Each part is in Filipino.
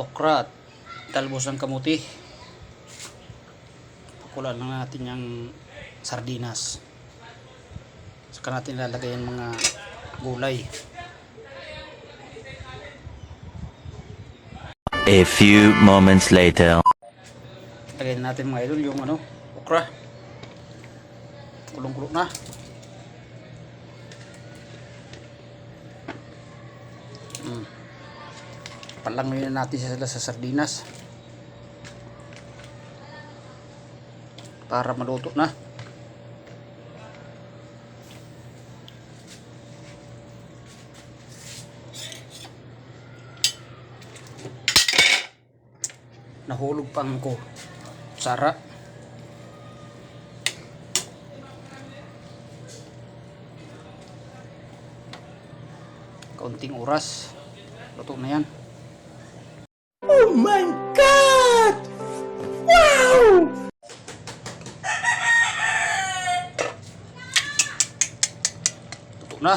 okra at talbos ng kamuti. Pakulan lang natin yung sardinas. Saka natin ilalagay yung mga gulay. A few moments later. Lagyan natin mga idol yung okra. Kulong-kulo na. Palangin natin sila sa sardinas para maluto na. Nahulog pang ko. Sara. Kaunting oras. Luto na yan. Oh my God! Wow! Luto na.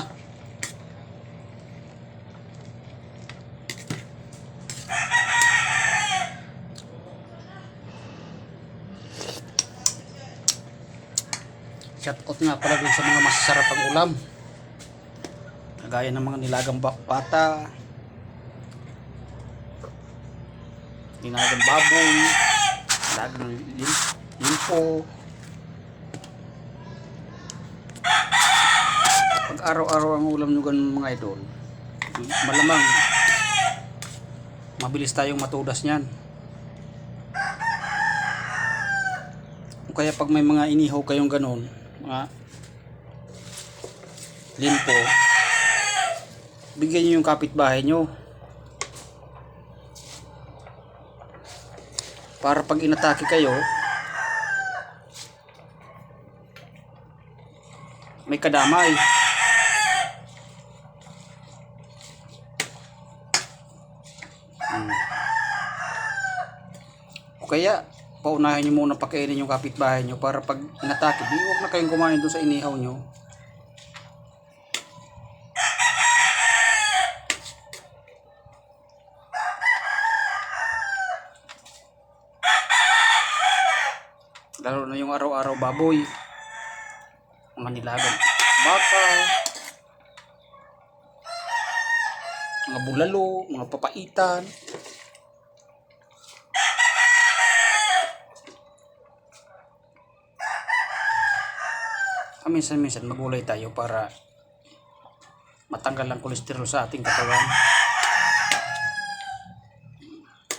Shout out nga pala dun sa mga masasarap ang ulam. Kagaya ng mga nilagang pata, nilagang baboy, nilagang limpo. Pag araw-araw ang ulam nyo ganun mga idol, malamang mabilis tayong matudas niyan. O kaya pag may mga inihaw kayong ganun, mga limpo, bigyan nyo yung kapitbahay nyo para pag inatake kayo may kadamay. O kaya paunahin nyo muna pakainin yung kapitbahay nyo para pag inatake, di huwag na kayong kumain doon sa inihaw nyo. Lalo na yung araw-araw baboy, mga nilagang baka, mga bulalo, mga papaitan. Minsan-minsan magulay tayo para matanggal ang kolesterol sa ating katawan.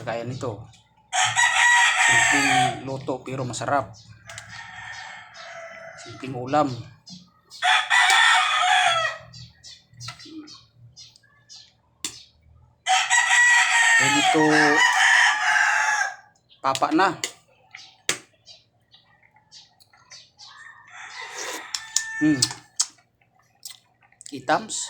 Kagaya nito, simpleng luto pero masarap. Simpleng ulam. Ready to papa na. Itams.